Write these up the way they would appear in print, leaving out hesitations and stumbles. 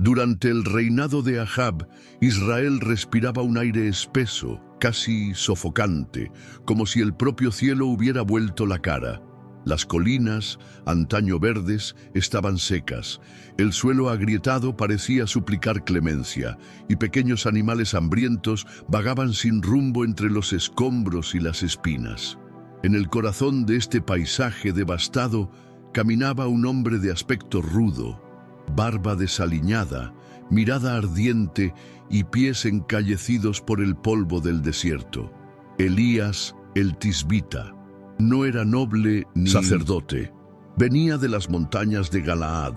Durante el reinado de Ahab, Israel respiraba un aire espeso, casi sofocante, como si el propio cielo hubiera vuelto la cara. Las colinas, antaño verdes, estaban secas. El suelo agrietado parecía suplicar clemencia, y pequeños animales hambrientos vagaban sin rumbo entre los escombros y las espinas. En el corazón de este paisaje devastado caminaba un hombre de aspecto rudo, barba desaliñada, mirada ardiente y pies encallecidos por el polvo del desierto. Elías el Tisbita. No era noble ni sacerdote. Venía de las montañas de Galaad,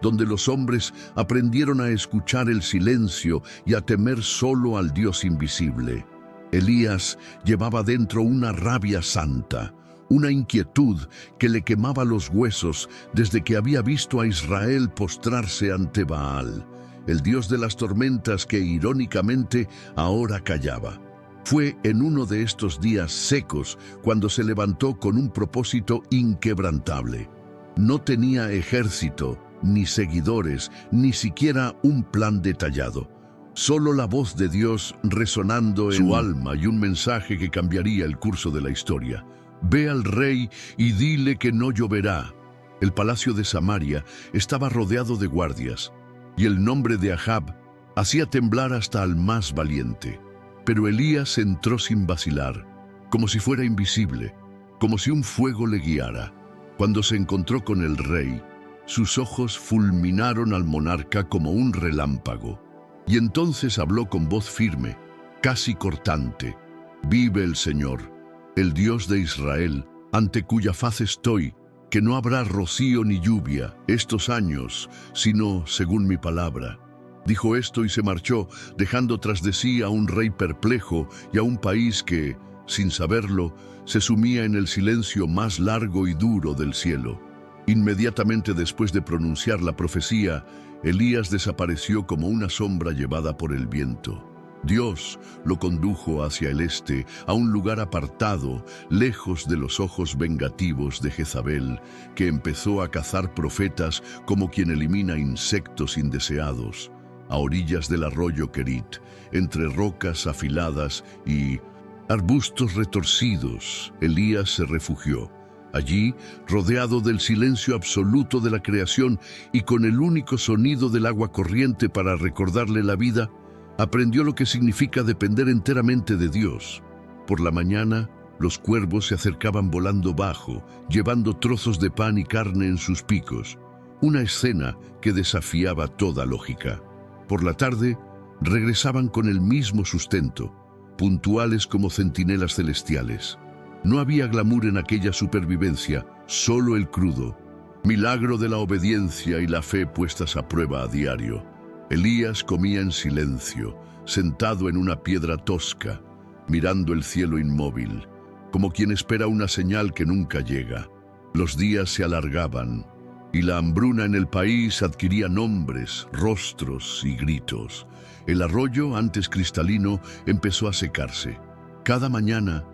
donde los hombres aprendieron a escuchar el silencio y a temer solo al Dios invisible. Elías llevaba dentro una rabia santa, una inquietud que le quemaba los huesos desde que había visto a Israel postrarse ante Baal, el dios de las tormentas que irónicamente ahora callaba. Fue en uno de estos días secos cuando se levantó con un propósito inquebrantable. No tenía ejército, ni seguidores, ni siquiera un plan detallado. Solo la voz de Dios resonando en su alma y un mensaje que cambiaría el curso de la historia. Ve al rey y dile que no lloverá. El palacio de Samaria estaba rodeado de guardias, y el nombre de Ahab hacía temblar hasta al más valiente. Pero Elías entró sin vacilar, como si fuera invisible, como si un fuego le guiara. Cuando se encontró con el rey, sus ojos fulminaron al monarca como un relámpago. Y entonces habló con voz firme, casi cortante. Vive el Señor, el Dios de Israel, ante cuya faz estoy, que no habrá rocío ni lluvia estos años, sino según mi palabra. Dijo esto y se marchó, dejando tras de sí a un rey perplejo y a un país que, sin saberlo, se sumía en el silencio más largo y duro del cielo. Inmediatamente después de pronunciar la profecía, Elías desapareció como una sombra llevada por el viento. Dios lo condujo hacia el este, a un lugar apartado, lejos de los ojos vengativos de Jezabel, que empezó a cazar profetas como quien elimina insectos indeseados. A orillas del arroyo Kerit, entre rocas afiladas y arbustos retorcidos, Elías se refugió. Allí, rodeado del silencio absoluto de la creación y con el único sonido del agua corriente para recordarle la vida, aprendió lo que significa depender enteramente de Dios. Por la mañana, los cuervos se acercaban volando bajo, llevando trozos de pan y carne en sus picos, una escena que desafiaba toda lógica. Por la tarde, regresaban con el mismo sustento, puntuales como centinelas celestiales. No había glamour en aquella supervivencia, solo el crudo, milagro de la obediencia y la fe puestas a prueba a diario. Elías comía en silencio, sentado en una piedra tosca, mirando el cielo inmóvil, como quien espera una señal que nunca llega. Los días se alargaban, y la hambruna en el país adquiría nombres, rostros y gritos. El arroyo, antes cristalino, empezó a secarse. Cada mañana,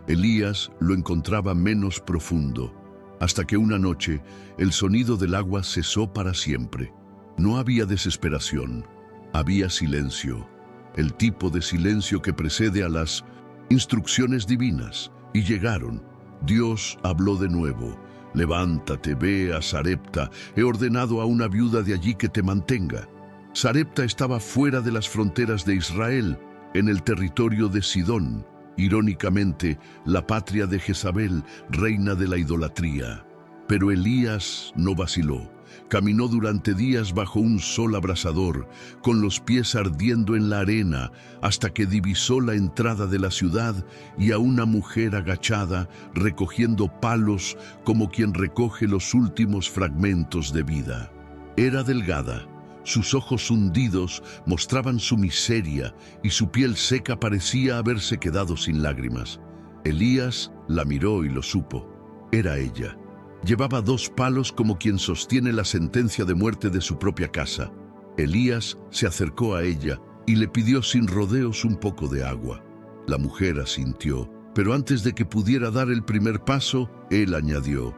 Elías lo encontraba menos profundo, hasta que una noche el sonido del agua cesó para siempre. No había desesperación, había silencio, el tipo de silencio que precede a las instrucciones divinas. Y llegaron. Dios habló de nuevo. Levántate, ve a Sarepta, he ordenado a una viuda de allí que te mantenga. Sarepta estaba fuera de las fronteras de Israel, en el territorio de Sidón, irónicamente, la patria de Jezabel, reina de la idolatría. Pero Elías no vaciló. Caminó durante días bajo un sol abrasador, con los pies ardiendo en la arena, hasta que divisó la entrada de la ciudad y a una mujer agachada, recogiendo palos como quien recoge los últimos fragmentos de vida. Era delgada, sus ojos hundidos mostraban su miseria y su piel seca parecía haberse quedado sin lágrimas. Elías la miró y lo supo. Era ella. Llevaba 2 palos como quien sostiene la sentencia de muerte de su propia casa. Elías se acercó a ella y le pidió sin rodeos un poco de agua. La mujer asintió, pero antes de que pudiera dar el primer paso, él añadió: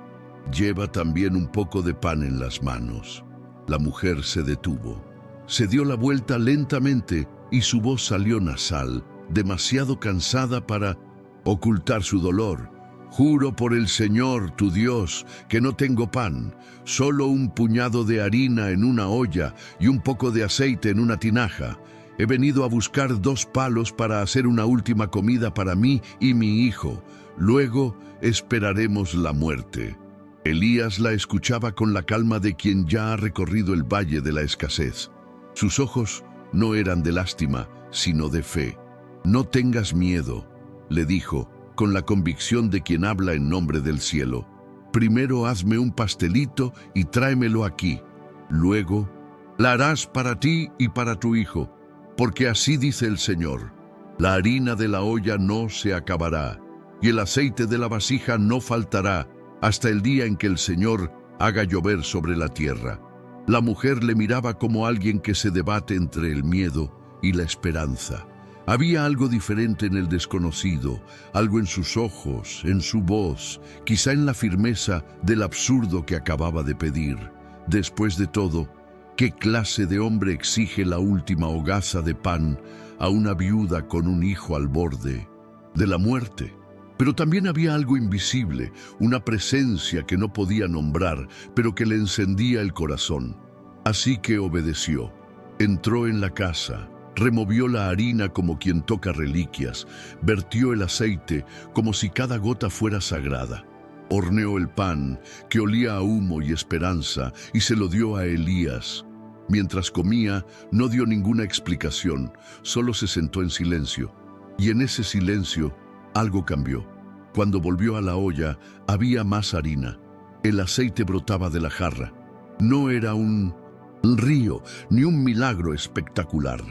«Lleva también un poco de pan en las manos». La mujer se detuvo. Se dio la vuelta lentamente y su voz salió nasal, demasiado cansada para ocultar su dolor. Juro por el Señor, tu Dios, que no tengo pan, solo un puñado de harina en una olla y un poco de aceite en una tinaja. He venido a buscar 2 palos para hacer una última comida para mí y mi hijo. Luego esperaremos la muerte. Elías la escuchaba con la calma de quien ya ha recorrido el valle de la escasez. Sus ojos no eran de lástima, sino de fe. No tengas miedo, le dijo, con la convicción de quien habla en nombre del cielo. Primero hazme un pastelito y tráemelo aquí. Luego, la harás para ti y para tu hijo, porque así dice el Señor: la harina de la olla no se acabará, y el aceite de la vasija no faltará, hasta el día en que el Señor haga llover sobre la tierra. La mujer le miraba como alguien que se debate entre el miedo y la esperanza. Había algo diferente en el desconocido, algo en sus ojos, en su voz, quizá en la firmeza del absurdo que acababa de pedir. Después de todo, ¿qué clase de hombre exige la última hogaza de pan a una viuda con un hijo al borde de la muerte? Pero también había algo invisible, una presencia que no podía nombrar, pero que le encendía el corazón. Así que obedeció. Entró en la casa, removió la harina como quien toca reliquias, vertió el aceite como si cada gota fuera sagrada. Horneó el pan, que olía a humo y esperanza, y se lo dio a Elías. Mientras comía, no dio ninguna explicación, solo se sentó en silencio. Y en ese silencio, algo cambió. Cuando volvió a la olla, había más harina. El aceite brotaba de la jarra. No era un río, ni un milagro espectacular.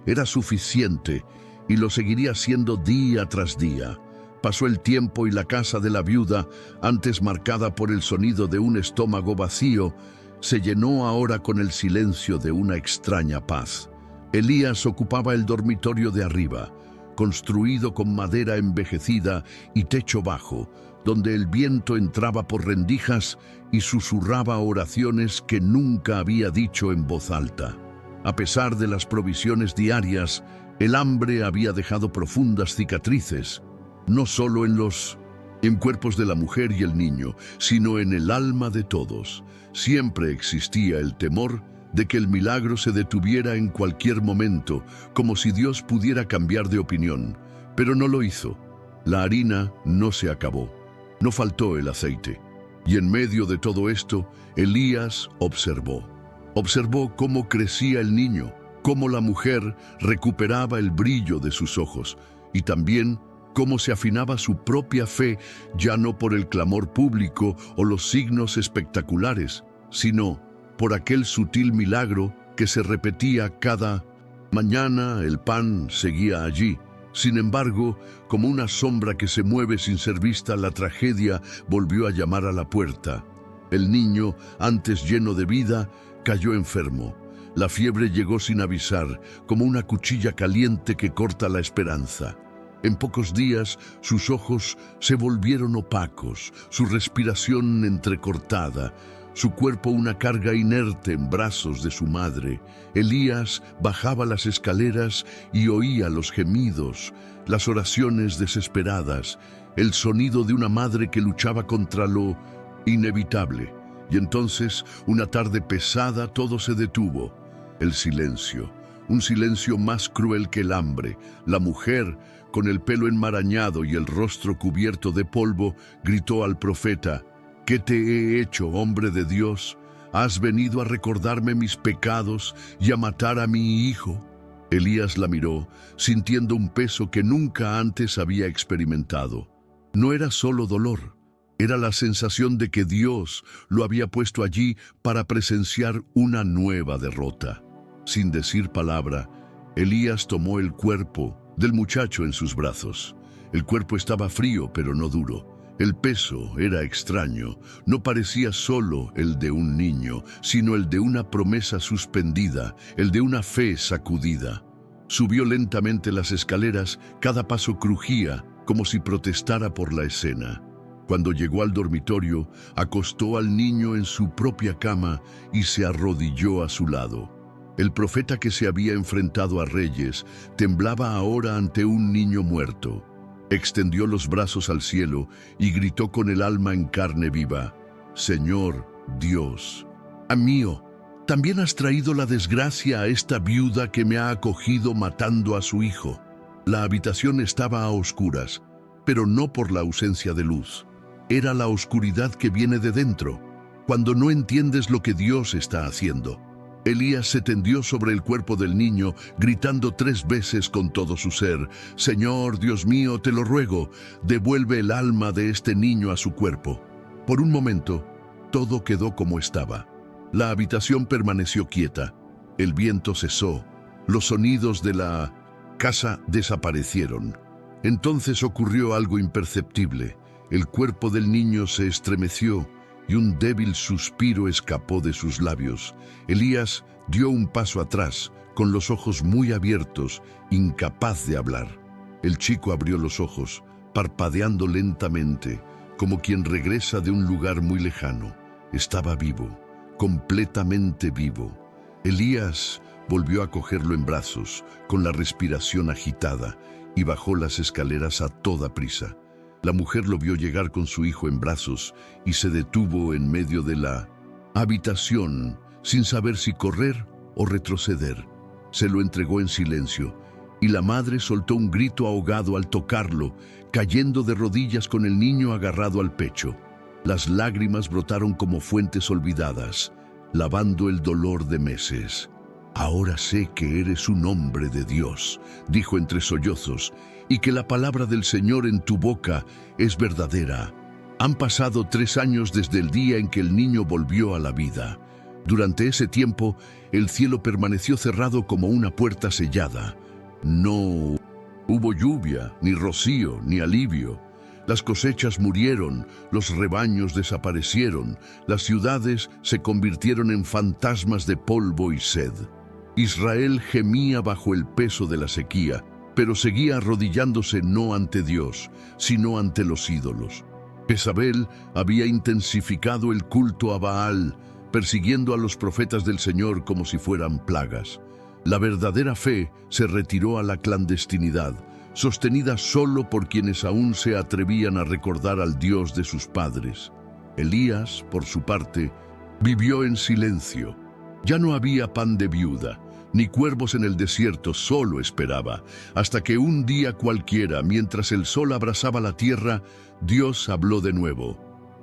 Era suficiente, y lo seguiría siendo día tras día. Pasó el tiempo y la casa de la viuda, antes marcada por el sonido de un estómago vacío, se llenó ahora con el silencio de una extraña paz. Elías ocupaba el dormitorio de arriba, construido con madera envejecida y techo bajo, donde el viento entraba por rendijas y susurraba oraciones que nunca había dicho en voz alta. A pesar de las provisiones diarias, el hambre había dejado profundas cicatrices, no solo en cuerpos de la mujer y el niño, sino en el alma de todos. Siempre existía el temor de que el milagro se detuviera en cualquier momento, como si Dios pudiera cambiar de opinión, pero no lo hizo. La harina no se acabó, no faltó el aceite. Y en medio de todo esto, Elías observó. Observó cómo crecía el niño, cómo la mujer recuperaba el brillo de sus ojos, y también cómo se afinaba su propia fe, ya no por el clamor público o los signos espectaculares, sino por aquel sutil milagro que se repetía cada mañana. El pan seguía allí. Sin embargo, como una sombra que se mueve sin ser vista, la tragedia volvió a llamar a la puerta. El niño, antes lleno de vida, cayó enfermo. La fiebre llegó sin avisar, como una cuchilla caliente que corta la esperanza. En pocos días, sus ojos se volvieron opacos, su respiración entrecortada, su cuerpo una carga inerte en brazos de su madre. Elías bajaba las escaleras y oía los gemidos, las oraciones desesperadas, el sonido de una madre que luchaba contra lo inevitable. Y entonces, una tarde pesada, todo se detuvo. El silencio, un silencio más cruel que el hambre. La mujer, con el pelo enmarañado y el rostro cubierto de polvo, gritó al profeta: ¿Qué te he hecho, hombre de Dios? ¿Has venido a recordarme mis pecados y a matar a mi hijo? Elías la miró, sintiendo un peso que nunca antes había experimentado. No era solo dolor, era la sensación de que Dios lo había puesto allí para presenciar una nueva derrota. Sin decir palabra, Elías tomó el cuerpo del muchacho en sus brazos. El cuerpo estaba frío, pero no duro. El peso era extraño, no parecía solo el de un niño, sino el de una promesa suspendida, el de una fe sacudida. Subió lentamente las escaleras, cada paso crujía, como si protestara por la escena. Cuando llegó al dormitorio, acostó al niño en su propia cama y se arrodilló a su lado. El profeta que se había enfrentado a reyes temblaba ahora ante un niño muerto. Extendió los brazos al cielo y gritó con el alma en carne viva: Señor Dios, mío, también has traído la desgracia a esta viuda que me ha acogido matando a su hijo. La habitación estaba a oscuras, pero no por la ausencia de luz. Era la oscuridad que viene de dentro, cuando no entiendes lo que Dios está haciendo. Elías se tendió sobre el cuerpo del niño, gritando 3 veces con todo su ser: Señor, Dios mío, te lo ruego, devuelve el alma de este niño a su cuerpo. Por un momento, todo quedó como estaba. La habitación permaneció quieta, el viento cesó, los sonidos de la casa desaparecieron. Entonces ocurrió algo imperceptible. El cuerpo del niño se estremeció y un débil suspiro escapó de sus labios. Elías dio un paso atrás, con los ojos muy abiertos, incapaz de hablar. El chico abrió los ojos, parpadeando lentamente, como quien regresa de un lugar muy lejano. Estaba vivo, completamente vivo. Elías volvió a cogerlo en brazos, con la respiración agitada, y bajó las escaleras a toda prisa. La mujer lo vio llegar con su hijo en brazos y se detuvo en medio de la habitación, sin saber si correr o retroceder. Se lo entregó en silencio, y la madre soltó un grito ahogado al tocarlo, cayendo de rodillas con el niño agarrado al pecho. Las lágrimas brotaron como fuentes olvidadas, lavando el dolor de meses. Ahora sé que eres un hombre de Dios, dijo entre sollozos, y que la palabra del Señor en tu boca es verdadera. Han pasado 3 años desde el día en que el niño volvió a la vida. Durante ese tiempo, el cielo permaneció cerrado como una puerta sellada. No hubo lluvia, ni rocío, ni alivio. Las cosechas murieron, los rebaños desaparecieron, las ciudades se convirtieron en fantasmas de polvo y sed. Israel gemía bajo el peso de la sequía, pero seguía arrodillándose no ante Dios, sino ante los ídolos. Jezabel había intensificado el culto a Baal, persiguiendo a los profetas del Señor como si fueran plagas. La verdadera fe se retiró a la clandestinidad, sostenida solo por quienes aún se atrevían a recordar al Dios de sus padres. Elías, por su parte, vivió en silencio. Ya no había pan de viuda, ni cuervos en el desierto, solo esperaba, hasta que un día cualquiera, mientras el sol abrasaba la tierra, Dios habló de nuevo.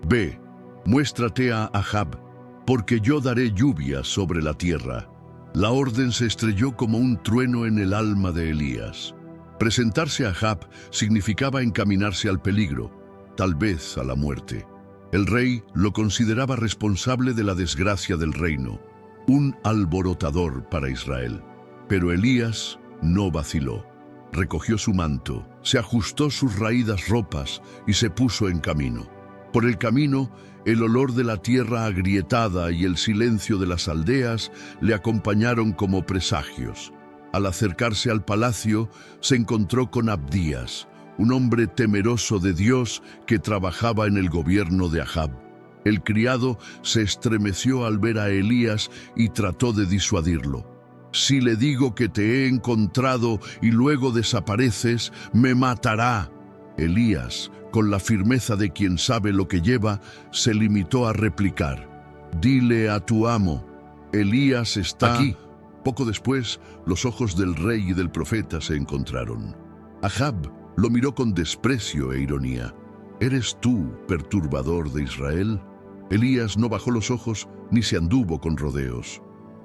Ve, muéstrate a Ahab, porque yo daré lluvia sobre la tierra. La orden se estrelló como un trueno en el alma de Elías. Presentarse a Ahab significaba encaminarse al peligro, tal vez a la muerte. El rey lo consideraba responsable de la desgracia del reino, un alborotador para Israel. Pero Elías no vaciló. Recogió su manto, se ajustó sus raídas ropas y se puso en camino. Por el camino, el olor de la tierra agrietada y el silencio de las aldeas le acompañaron como presagios. Al acercarse al palacio, se encontró con Abdías, un hombre temeroso de Dios que trabajaba en el gobierno de Ahab. El criado se estremeció al ver a Elías y trató de disuadirlo. Si le digo que te he encontrado y luego desapareces, me matará. Elías, con la firmeza de quien sabe lo que lleva, se limitó a replicar: dile a tu amo, Elías está aquí. Poco después, los ojos del rey y del profeta se encontraron. Ahab lo miró con desprecio e ironía. ¿Eres tú, perturbador de Israel? Elías no bajó los ojos ni se anduvo con rodeos.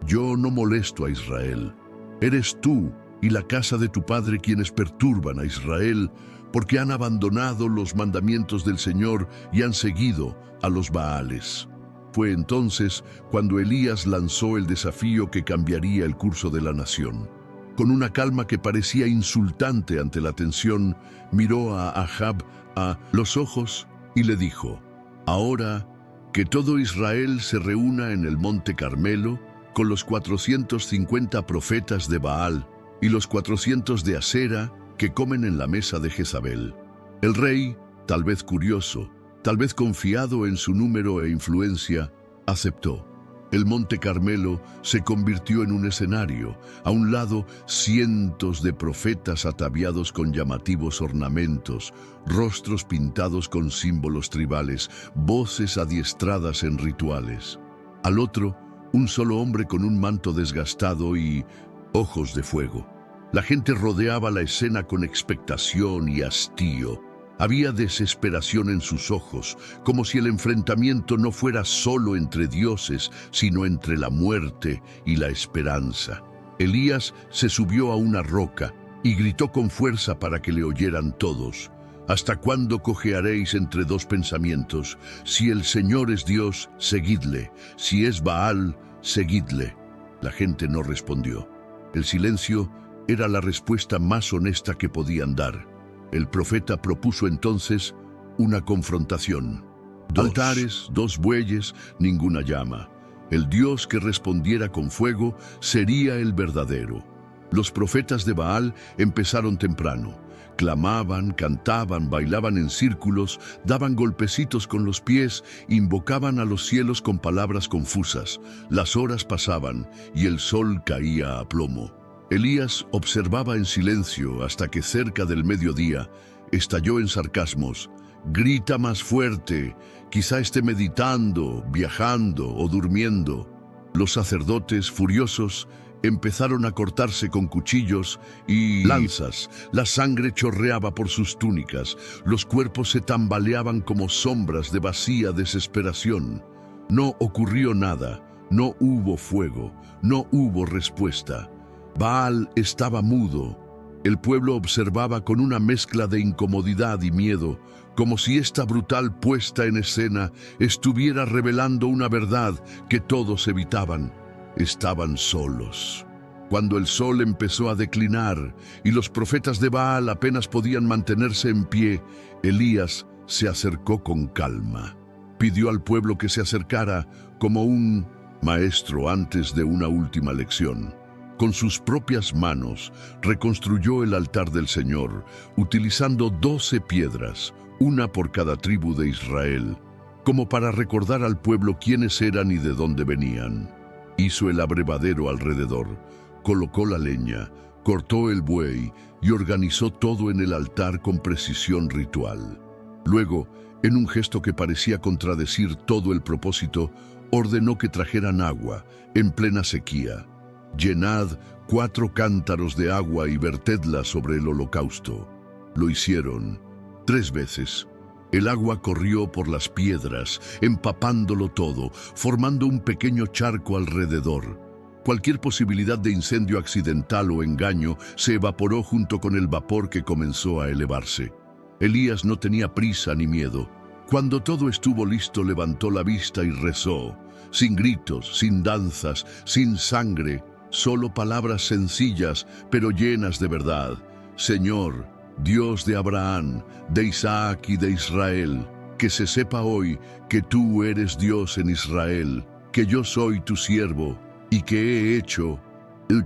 Yo no molesto a Israel. Eres tú y la casa de tu padre quienes perturban a Israel, porque han abandonado los mandamientos del Señor y han seguido a los Baales. Fue entonces cuando Elías lanzó el desafío que cambiaría el curso de la nación. Con una calma que parecía insultante ante la tensión, miró a Ahab a los ojos y le dijo: ahora que todo Israel se reúna en el monte Carmelo, con los 450 profetas de Baal y los 400 de Asera que comen en la mesa de Jezabel. El rey, tal vez curioso, tal vez confiado en su número e influencia, aceptó. El Monte Carmelo se convirtió en un escenario. A un lado, cientos de profetas ataviados con llamativos ornamentos, rostros pintados con símbolos tribales, voces adiestradas en rituales. Al otro, un solo hombre con un manto desgastado y ojos de fuego. La gente rodeaba la escena con expectación y hastío. Había desesperación en sus ojos, como si el enfrentamiento no fuera solo entre dioses, sino entre la muerte y la esperanza. Elías se subió a una roca y gritó con fuerza para que le oyeran todos. ¿Hasta cuándo cojearéis entre dos pensamientos? Si el Señor es Dios, seguidle. Si es Baal, seguidle. La gente no respondió. El silencio era la respuesta más honesta que podían dar. El profeta propuso entonces una confrontación. Altares, 2 bueyes, ninguna llama. El Dios que respondiera con fuego sería el verdadero. Los profetas de Baal empezaron temprano. Clamaban, cantaban, bailaban en círculos, daban golpecitos con los pies, invocaban a los cielos con palabras confusas. Las horas pasaban y el sol caía a plomo. Elías observaba en silencio hasta que cerca del mediodía estalló en sarcasmos. «Grita más fuerte, quizá esté meditando, viajando o durmiendo». Los sacerdotes, furiosos, empezaron a cortarse con cuchillos y lanzas. La sangre chorreaba por sus túnicas. Los cuerpos se tambaleaban como sombras de vacía desesperación. No ocurrió nada, no hubo fuego, no hubo respuesta. Baal estaba mudo. El pueblo observaba con una mezcla de incomodidad y miedo, como si esta brutal puesta en escena estuviera revelando una verdad que todos evitaban. Estaban solos. Cuando el sol empezó a declinar y los profetas de Baal apenas podían mantenerse en pie, Elías se acercó con calma. Pidió al pueblo que se acercara como un maestro antes de una última lección. Con sus propias manos reconstruyó el altar del Señor, utilizando 12 piedras, una por cada tribu de Israel, como para recordar al pueblo quiénes eran y de dónde venían. Hizo el abrevadero alrededor, colocó la leña, cortó el buey y organizó todo en el altar con precisión ritual. Luego, en un gesto que parecía contradecir todo el propósito, ordenó que trajeran agua en plena sequía. «Llenad 4 cántaros de agua y vertedla sobre el holocausto». Lo hicieron 3 veces. El agua corrió por las piedras, empapándolo todo, formando un pequeño charco alrededor. Cualquier posibilidad de incendio accidental o engaño se evaporó junto con el vapor que comenzó a elevarse. Elías no tenía prisa ni miedo. Cuando todo estuvo listo, levantó la vista y rezó, sin gritos, sin danzas, sin sangre, solo palabras sencillas, pero llenas de verdad. «Señor, Dios de Abraham, de Isaac y de Israel, que se sepa hoy que tú eres Dios en Israel, que yo soy tu siervo y que he hecho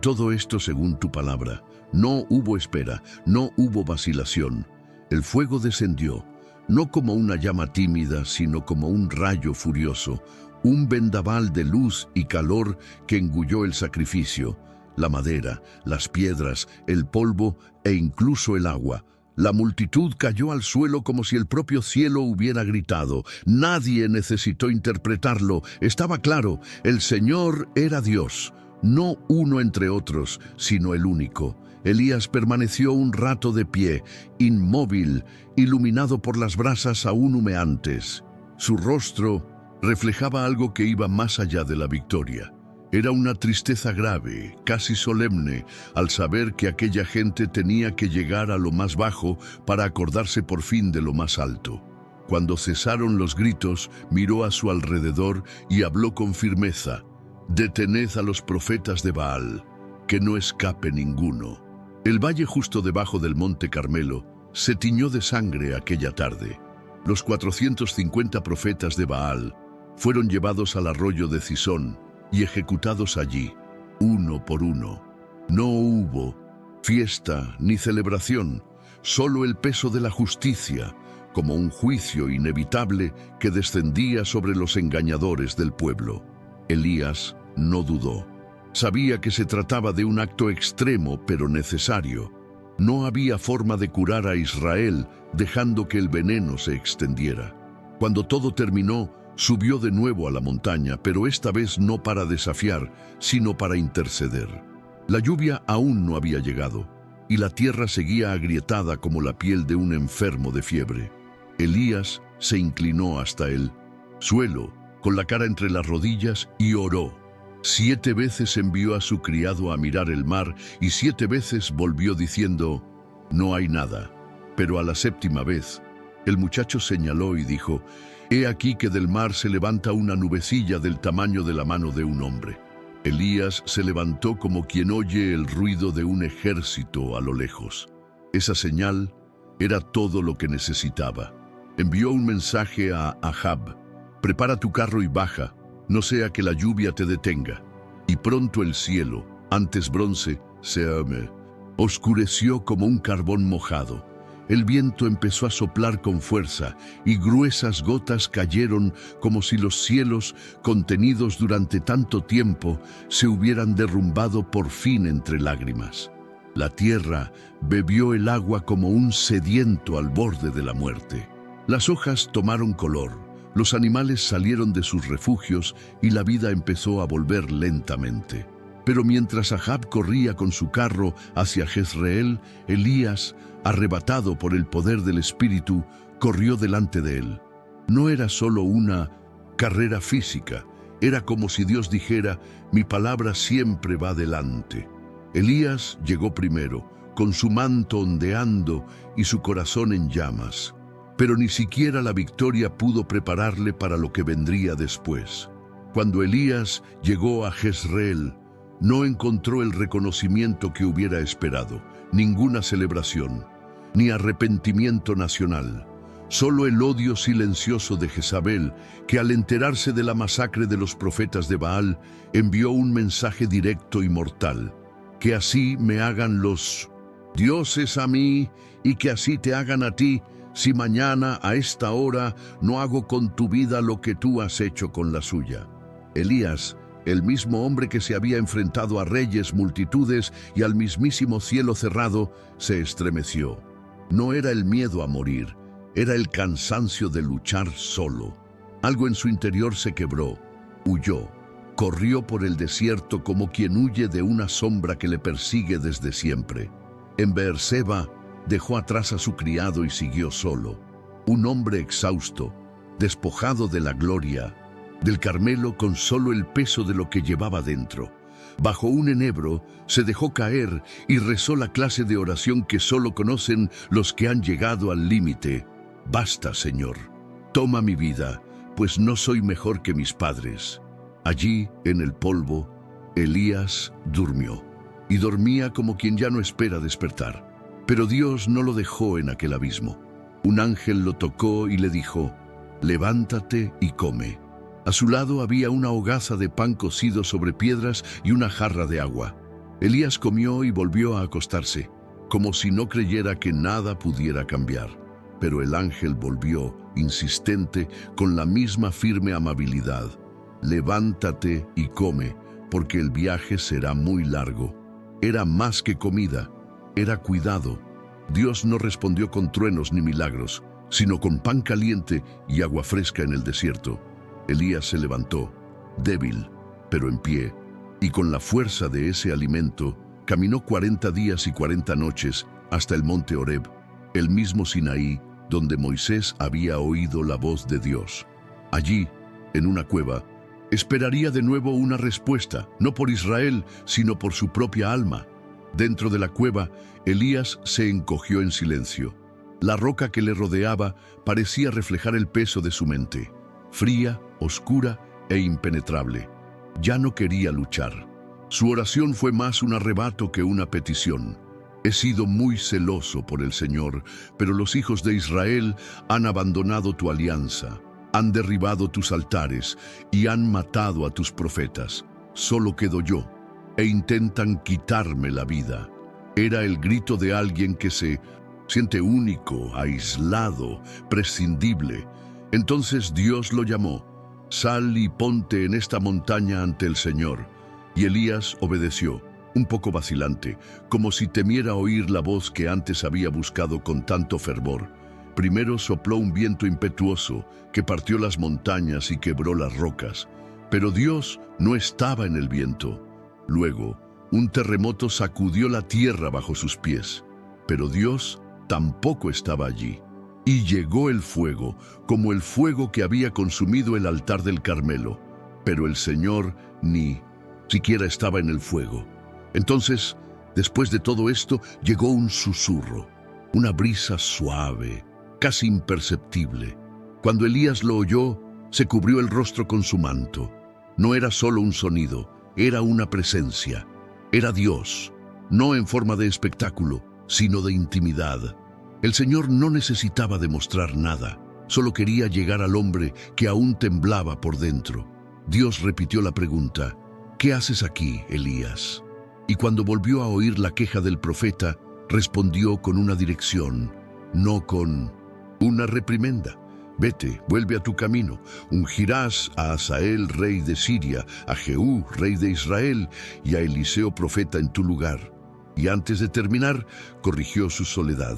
todo esto según tu palabra». No hubo espera, no hubo vacilación. El fuego descendió, no como una llama tímida, sino como un rayo furioso, un vendaval de luz y calor que engulló el sacrificio, la madera, las piedras, el polvo e incluso el agua. La multitud cayó al suelo como si el propio cielo hubiera gritado. Nadie necesitó interpretarlo. Estaba claro, el Señor era Dios, no uno entre otros, sino el único. Elías permaneció un rato de pie, inmóvil, iluminado por las brasas aún humeantes. Su rostro reflejaba algo que iba más allá de la victoria. Era una tristeza grave, casi solemne, al saber que aquella gente tenía que llegar a lo más bajo para acordarse por fin de lo más alto. Cuando cesaron los gritos, miró a su alrededor y habló con firmeza. «Detened a los profetas de Baal, que no escape ninguno». El valle justo debajo del Monte Carmelo se tiñó de sangre aquella tarde. Los 450 profetas de Baal fueron llevados al arroyo de Cisón y ejecutados allí, uno por uno. No hubo fiesta ni celebración, solo el peso de la justicia, como un juicio inevitable que descendía sobre los engañadores del pueblo. Elías no dudó. Sabía que se trataba de un acto extremo pero necesario. No había forma de curar a Israel dejando que el veneno se extendiera. Cuando todo terminó, subió de nuevo a la montaña, pero esta vez no para desafiar, sino para interceder. La lluvia aún no había llegado, y la tierra seguía agrietada como la piel de un enfermo de fiebre. Elías se inclinó hasta el suelo, con la cara entre las rodillas, y oró. 7 veces envió a su criado a mirar el mar, y 7 veces volvió diciendo, «No hay nada». Pero a la 7ª vez, el muchacho señaló y dijo, «He aquí que del mar se levanta una nubecilla del tamaño de la mano de un hombre». Elías se levantó como quien oye el ruido de un ejército a lo lejos. Esa señal era todo lo que necesitaba. Envió un mensaje a Ahab, «Prepara tu carro y baja, no sea que la lluvia te detenga». Y pronto el cielo, antes bronce, se oscureció como un carbón mojado. El viento empezó a soplar con fuerza y gruesas gotas cayeron como si los cielos, contenidos durante tanto tiempo, se hubieran derrumbado por fin entre lágrimas. La tierra bebió el agua como un sediento al borde de la muerte. Las hojas tomaron color, los animales salieron de sus refugios y la vida empezó a volver lentamente. Pero mientras Ahab corría con su carro hacia Jezreel, Elías, arrebatado por el poder del Espíritu, corrió delante de él. No era solo una carrera física, era como si Dios dijera, «Mi palabra siempre va delante». Elías llegó primero, con su manto ondeando y su corazón en llamas. Pero ni siquiera la victoria pudo prepararle para lo que vendría después. Cuando Elías llegó a Jezreel, no encontró el reconocimiento que hubiera esperado, ninguna celebración, ni arrepentimiento nacional. Solo el odio silencioso de Jezabel, que al enterarse de la masacre de los profetas de Baal, envió un mensaje directo y mortal: «Que así me hagan los dioses a mí, y que así te hagan a ti, si mañana a esta hora no hago con tu vida lo que tú has hecho con la suya». Elías, el mismo hombre que se había enfrentado a reyes, multitudes y al mismísimo cielo cerrado, se estremeció. No era el miedo a morir, era el cansancio de luchar solo. Algo en su interior se quebró, huyó, corrió por el desierto como quien huye de una sombra que le persigue desde siempre. En Beerseba dejó atrás a su criado y siguió solo, un hombre exhausto, despojado de la gloria, del Carmelo con solo el peso de lo que llevaba dentro. Bajo un enebro se dejó caer y rezó la clase de oración que solo conocen los que han llegado al límite. «Basta, Señor, toma mi vida, pues no soy mejor que mis padres». Allí, en el polvo, Elías durmió, y dormía como quien ya no espera despertar. Pero Dios no lo dejó en aquel abismo. Un ángel lo tocó y le dijo, «Levántate y come». A su lado había una hogaza de pan cocido sobre piedras y una jarra de agua. Elías comió y volvió a acostarse, como si no creyera que nada pudiera cambiar. Pero el ángel volvió, insistente, con la misma firme amabilidad. «Levántate y come, porque el viaje será muy largo». Era más que comida, era cuidado. Dios no respondió con truenos ni milagros, sino con pan caliente y agua fresca en el desierto. Elías se levantó, débil, pero en pie, y con la fuerza de ese alimento, caminó 40 días y 40 noches hasta el monte Horeb, el mismo Sinaí donde Moisés había oído la voz de Dios. Allí, en una cueva, esperaría de nuevo una respuesta, no por Israel, sino por su propia alma. Dentro de la cueva, Elías se encogió en silencio. La roca que le rodeaba parecía reflejar el peso de su mente. Fría, oscura e impenetrable. Ya no quería luchar. Su oración fue más un arrebato que una petición. «He sido muy celoso por el Señor, pero los hijos de Israel han abandonado tu alianza, han derribado tus altares y han matado a tus profetas. Solo quedo yo, e intentan quitarme la vida». Era el grito de alguien que se siente único, aislado, prescindible. Entonces Dios lo llamó. «Sal y ponte en esta montaña ante el Señor». Y Elías obedeció, un poco vacilante, como si temiera oír la voz que antes había buscado con tanto fervor. Primero sopló un viento impetuoso que partió las montañas y quebró las rocas, pero Dios no estaba en el viento. Luego, un terremoto sacudió la tierra bajo sus pies, pero Dios tampoco estaba allí. Y llegó el fuego, como el fuego que había consumido el altar del Carmelo, pero el Señor ni siquiera estaba en el fuego. Entonces, después de todo esto, llegó un susurro, una brisa suave, casi imperceptible. Cuando Elías lo oyó, se cubrió el rostro con su manto. No era solo un sonido, era una presencia. Era Dios, no en forma de espectáculo, sino de intimidad. El Señor no necesitaba demostrar nada, solo quería llegar al hombre que aún temblaba por dentro. Dios repitió la pregunta: «¿Qué haces aquí, Elías?». Y cuando volvió a oír la queja del profeta, respondió con una dirección, no con una reprimenda. «Vete, vuelve a tu camino. Ungirás a Hazael, rey de Siria, a Jehú, rey de Israel, y a Eliseo, profeta, en tu lugar». Y antes de terminar, corrigió su soledad.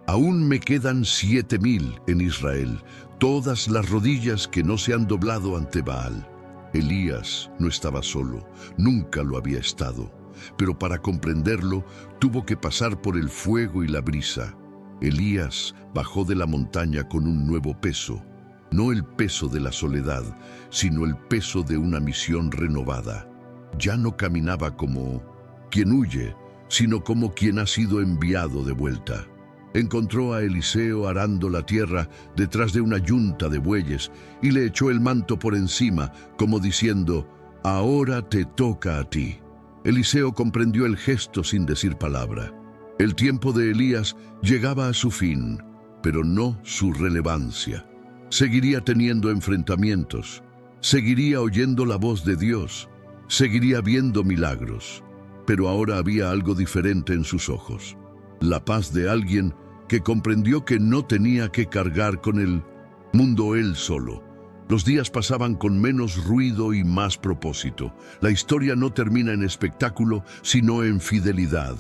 «Aún me quedan 7,000 en Israel, todas las rodillas que no se han doblado ante Baal». Elías no estaba solo, nunca lo había estado, pero para comprenderlo tuvo que pasar por el fuego y la brisa. Elías bajó de la montaña con un nuevo peso, no el peso de la soledad, sino el peso de una misión renovada. Ya no caminaba como quien huye, sino como quien ha sido enviado de vuelta. Encontró a Eliseo arando la tierra detrás de una yunta de bueyes y le echó el manto por encima, como diciendo: «Ahora te toca a ti». Eliseo comprendió el gesto sin decir palabra. El tiempo de Elías llegaba a su fin, pero no su relevancia. Seguiría teniendo enfrentamientos, seguiría oyendo la voz de Dios, seguiría viendo milagros, pero ahora había algo diferente en sus ojos: la paz de alguien que comprendió que no tenía que cargar con el mundo él solo. Los días pasaban con menos ruido y más propósito. La historia no termina en espectáculo, sino en fidelidad.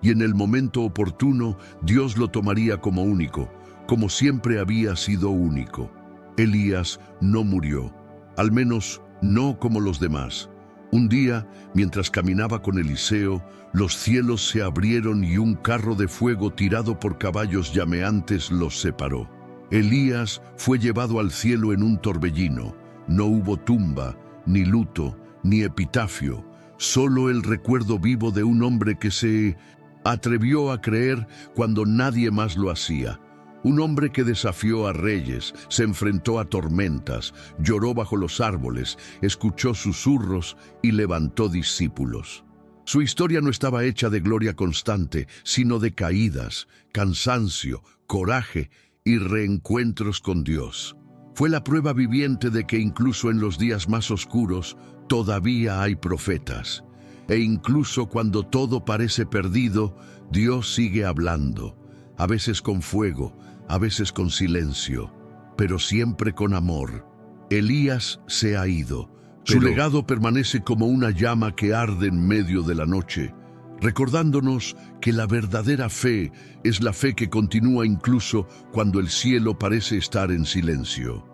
Y en el momento oportuno, Dios lo tomaría como único, como siempre había sido único. Elías no murió, al menos no como los demás. Un día, mientras caminaba con Eliseo, los cielos se abrieron y un carro de fuego tirado por caballos llameantes los separó. Elías fue llevado al cielo en un torbellino. No hubo tumba, ni luto, ni epitafio, solo el recuerdo vivo de un hombre que se atrevió a creer cuando nadie más lo hacía. Un hombre que desafió a reyes, se enfrentó a tormentas, lloró bajo los árboles, escuchó susurros y levantó discípulos. Su historia no estaba hecha de gloria constante, sino de caídas, cansancio, coraje y reencuentros con Dios. Fue la prueba viviente de que incluso en los días más oscuros todavía hay profetas. E incluso cuando todo parece perdido, Dios sigue hablando, a veces con fuego, a veces con silencio, pero siempre con amor. Elías se ha ido. Su legado permanece como una llama que arde en medio de la noche, recordándonos que la verdadera fe es la fe que continúa incluso cuando el cielo parece estar en silencio.